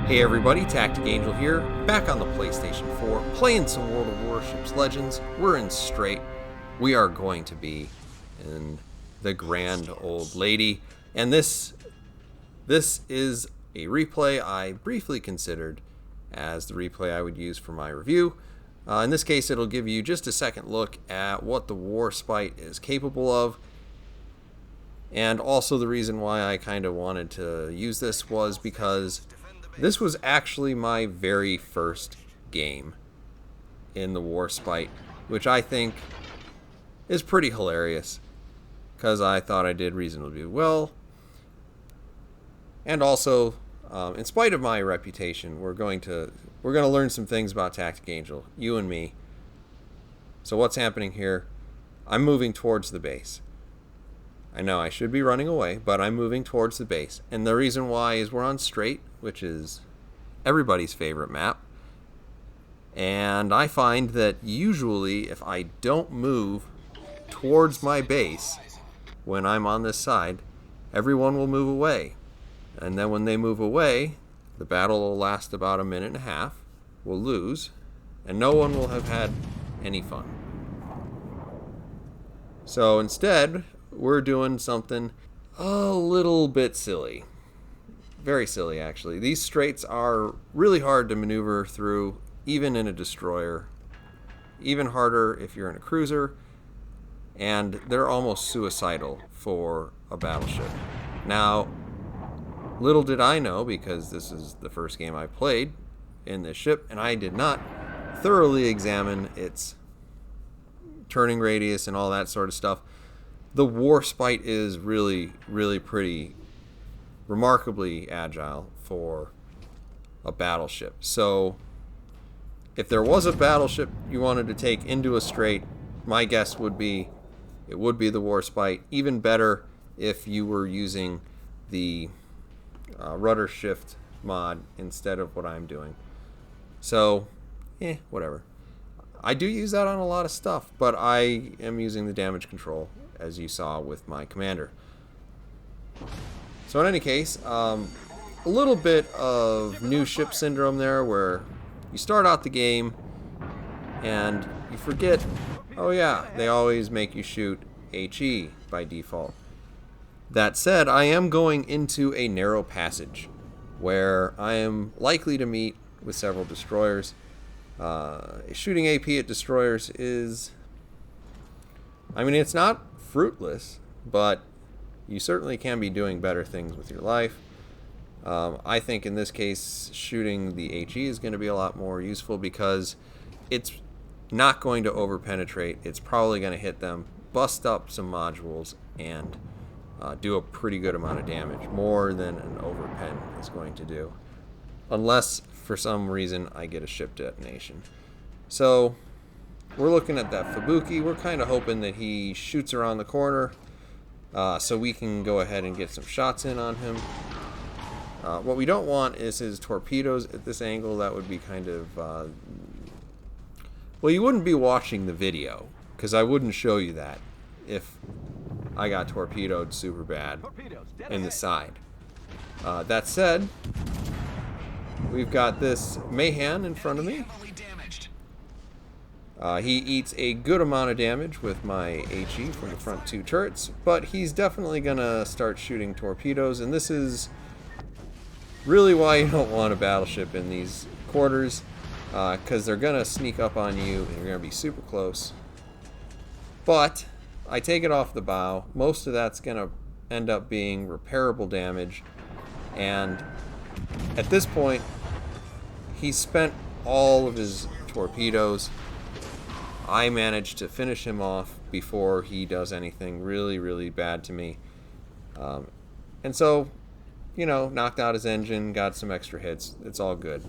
Hey everybody, Tactic Angel here, back on the PlayStation 4, playing some World of Warships Legends. We're in Strait. We are going to be in the Grand Old Lady, and this is a replay I briefly considered as the replay I would use for my review. In this case, it'll give you just a second look at what the Warspite is capable of. And also the reason why I kind of wanted to use this was because this was actually my very first game in the Warspite, which I think is pretty hilarious because I thought I did reasonably well. And also, in spite of my reputation, we're going to learn some things about Tactic Angel, you and me. So what's happening here? I'm moving towards the base. I know I should be running away, but I'm moving towards the base. And the reason why is we're on Strait, which is everybody's favorite map. And I find that usually if I don't move towards my base when I'm on this side, everyone will move away. And then when they move away, the battle will last about a minute and a half. We'll lose, and no one will have had any fun. So instead, we're doing something a little bit silly. Very silly, actually. These straits are really hard to maneuver through, even in a destroyer. Even harder if you're in a cruiser. And they're almost suicidal for a battleship. Now, little did I know, because this is the first game I played in this ship, and I did not thoroughly examine its turning radius and all that sort of stuff. The Warspite is really, really pretty remarkably agile for a battleship. So if there was a battleship you wanted to take into a strait, my guess would be it would be the Warspite. Even better if you were using the rudder shift mod instead of what I'm doing. So, whatever. I do use that on a lot of stuff, but I am using the damage control, as you saw with my commander. So in any case, a little bit of new ship syndrome there, where you start out the game and you forget, oh yeah, they always make you shoot HE by default. That said, I am going into a narrow passage where I am likely to meet with several destroyers. Shooting AP at destroyers is, I mean, it's not fruitless, but you certainly can be doing better things with your life. I think in this case, shooting the HE is going to be a lot more useful because it's not going to over-penetrate. It's probably going to hit them, bust up some modules, and do a pretty good amount of damage, more than an over-pen is going to do. Unless, for some reason, I get a ship detonation. So, we're looking at that Fubuki. We're kind of hoping that he shoots around the corner so we can go ahead and get some shots in on him. What we don't want is his torpedoes at this angle. That would be kind of... well, you wouldn't be watching the video, because I wouldn't show you that if I got torpedoed super bad in the side. That said, we've got this Mahan in front of me. He eats a good amount of damage with my HE from the front two turrets, but he's definitely going to start shooting torpedoes, and this is really why you don't want a battleship in these quarters, because they're going to sneak up on you, and you're going to be super close. But I take it off the bow. Most of that's going to end up being repairable damage, and at this point, he's spent all of his torpedoes. I managed to finish him off before he does anything really, really bad to me. And so, you know, knocked out his engine, got some extra hits. It's all good.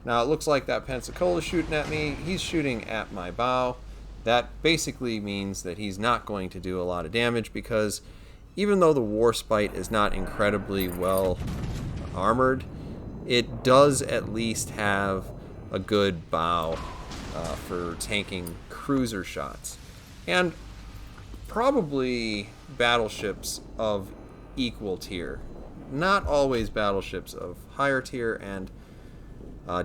Now it looks like that Pensacola's shooting at me. He's shooting at my bow. That basically means that he's not going to do a lot of damage, because even though the Warspite is not incredibly well armored, it does at least have a good bow for tanking cruiser shots. And probably battleships of equal tier not always battleships of higher tier, and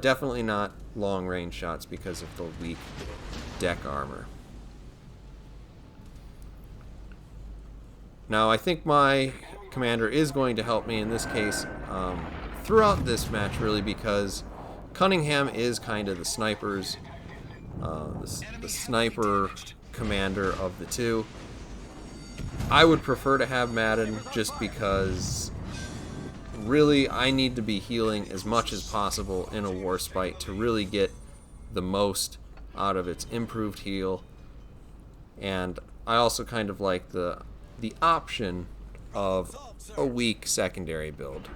definitely not long-range shots because of the weak deck armor. Now, I think my commander is going to help me in this case throughout this match, really, because Cunningham is kind of the snipers, the sniper commander of the two. I would prefer to have Madden just because really I need to be healing as much as possible in a Warspite to really get the most out of its improved heal. And I also kind of like the option of a weak secondary build.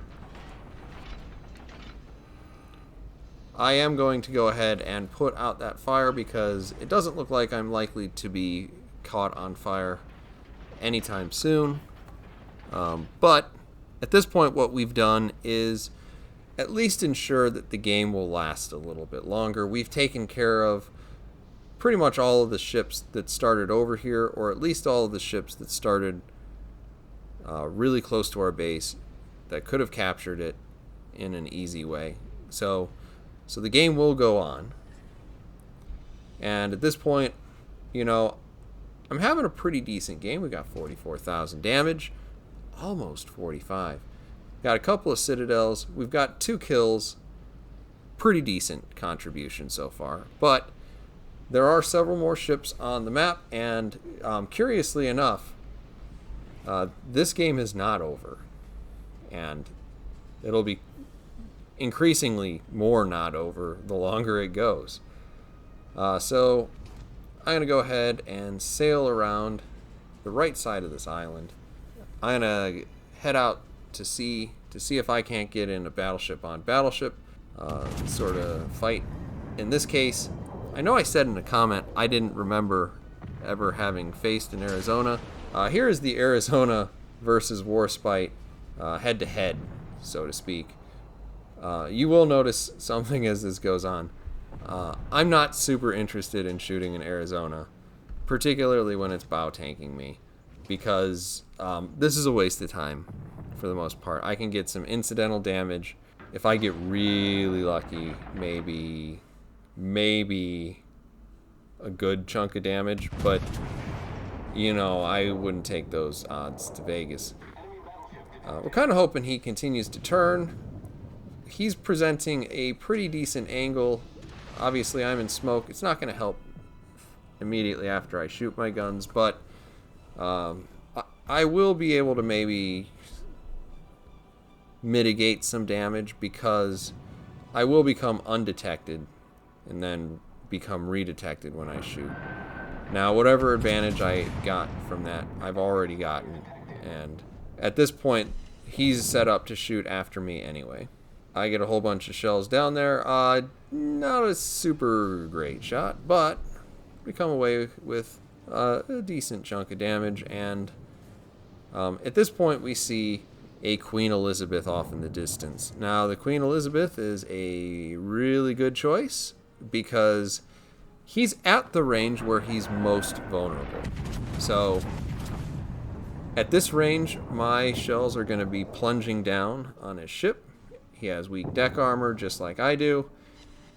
I am going to go ahead and put out that fire because it doesn't look like I'm likely to be caught on fire anytime soon. But at this point, what we've done is at least ensure that the game will last a little bit longer. We've taken care of pretty much all of the ships that started over here, or at least all of the ships that started really close to our base that could have captured it in an easy way. So the game will go on. And at this point, you know, I'm having a pretty decent game. We got 44,000 damage, almost 45. Got a couple of citadels. We've got 2 kills. Pretty decent contribution so far. But there are several more ships on the map, and curiously enough, this game is not over. And it'll be increasingly more not over the longer it goes. So I'm going to go ahead and sail around the right side of this island. I'm going to head out to see if I can't get in a battleship on battleship sort of fight. In this case, I know I said in a comment I didn't remember ever having faced an Arizona. Here is the Arizona versus Warspite head-to-head, so to speak. You will notice something as this goes on. I'm not super interested in shooting an Arizona, particularly when it's bow tanking me, because this is a waste of time for the most part. I can get some incidental damage. If I get really lucky, maybe a good chunk of damage, but you know, I wouldn't take those odds to Vegas. We're kind of hoping he continues to turn. He's presenting a pretty decent angle. Obviously, I'm in smoke. It's not going to help immediately after I shoot my guns, but I will be able to maybe mitigate some damage because I will become undetected and then become redetected when I shoot. Now, whatever advantage I got from that, I've already gotten, and at this point, he's set up to shoot after me anyway. I get a whole bunch of shells down there. Not a super great shot, but we come away with a decent chunk of damage, and at this point we see a Queen Elizabeth off in the distance. Now, the Queen Elizabeth is a really good choice because he's at the range where he's most vulnerable. So at this range, my shells are going to be plunging down on his ship. He has weak deck armor, just like I do.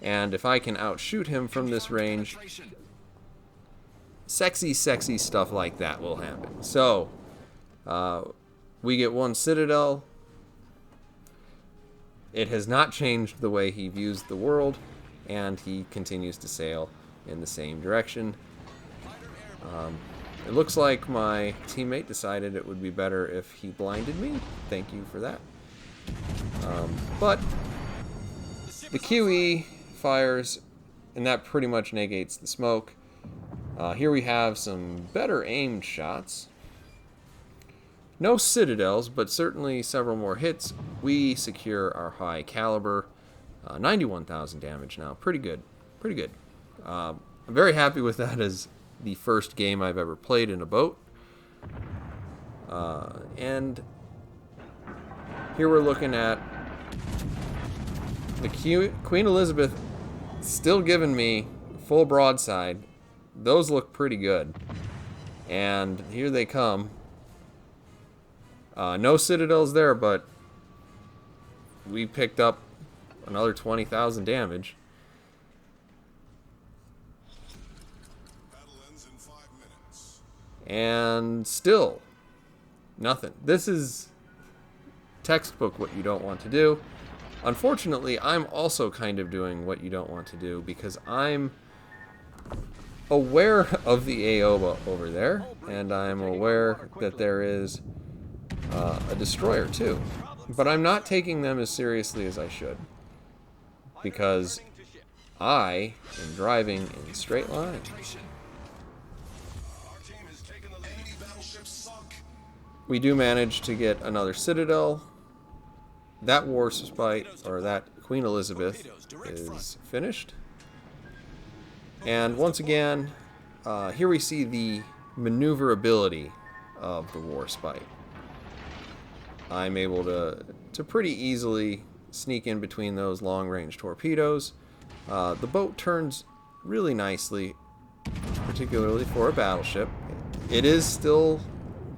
And if I can outshoot him from this range, sexy stuff like that will happen. So, we get 1 citadel. It has not changed the way he views the world, and he continues to sail in the same direction. It looks like my teammate decided it would be better if he blinded me. Thank you for that. But the QE fires, and that pretty much negates the smoke. Here we have some better aimed shots. No citadels, but certainly several more hits. We secure our high caliber. 91,000 damage now. Pretty good. Pretty good. I'm very happy with that as the first game I've ever played in a boat. And here we're looking at the Queen Elizabeth still giving me full broadside. Those look pretty good. And here they come. No citadels there, but we picked up another 20,000 damage. Battle ends in 5 minutes. And still, nothing. This is textbook what you don't want to do. Unfortunately, I'm also kind of doing what you don't want to do because I'm aware of the Aoba over there, and I'm aware that there is a destroyer too. But I'm not taking them as seriously as I should because I am driving in straight lines. Our team has taken the enemy battleship sunk. We do manage to get another Citadel. That Warspite, or that Queen Elizabeth, is finished. And once again, here we see the maneuverability of the Warspite. I'm able to pretty easily sneak in between those long-range torpedoes. The boat turns really nicely, particularly for a battleship. It is still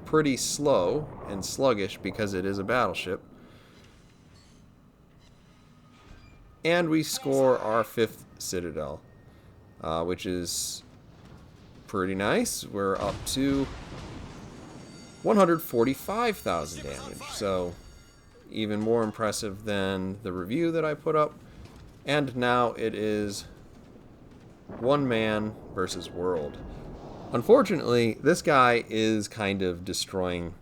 pretty slow and sluggish because it is a battleship. And we score our 5th Citadel, which is pretty nice. We're up to 145,000 damage, so even more impressive than the review that I put up. And now it is one man versus world. Unfortunately, this guy is kind of destroying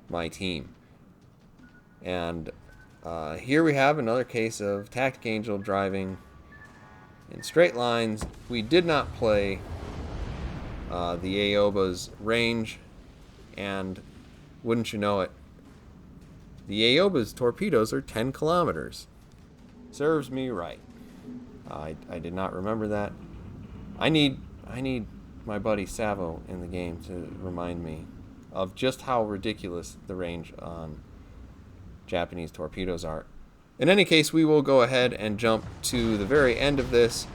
my team. And here we have another case of Tactic Angel driving in straight lines. We did not play the Aoba's range, and wouldn't you know it, the Aoba's torpedoes are 10 kilometers. Serves me right. I did not remember that. I need my buddy Savo in the game to remind me of just how ridiculous the range on Japanese torpedoes are. In any case, we will go ahead and jump to the very end of this.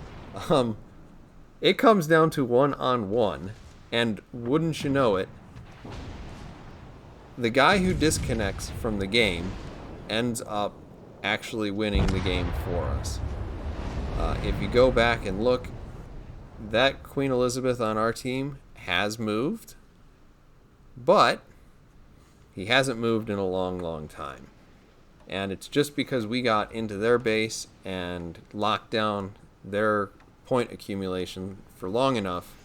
It comes down to 1-on-1, and wouldn't you know it, the guy who disconnects from the game ends up actually winning the game for us. If you go back and look, that Queen Elizabeth on our team has moved, but he hasn't moved in a long, long time. And it's just because we got into their base and locked down their point accumulation for long enough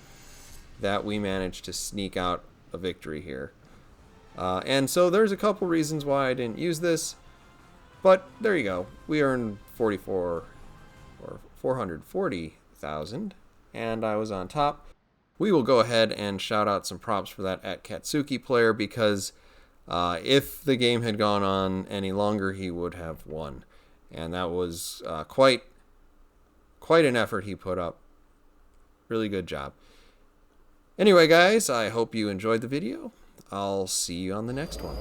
that we managed to sneak out a victory here. And so there's a couple reasons why I didn't use this, but there you go. We earned 440,000, and I was on top. We will go ahead and shout out some props for that at Katsuki player, because if the game had gone on any longer, he would have won. And that was quite an effort he put up. Really good job. Anyway, guys, I hope you enjoyed the video. I'll see you on the next one.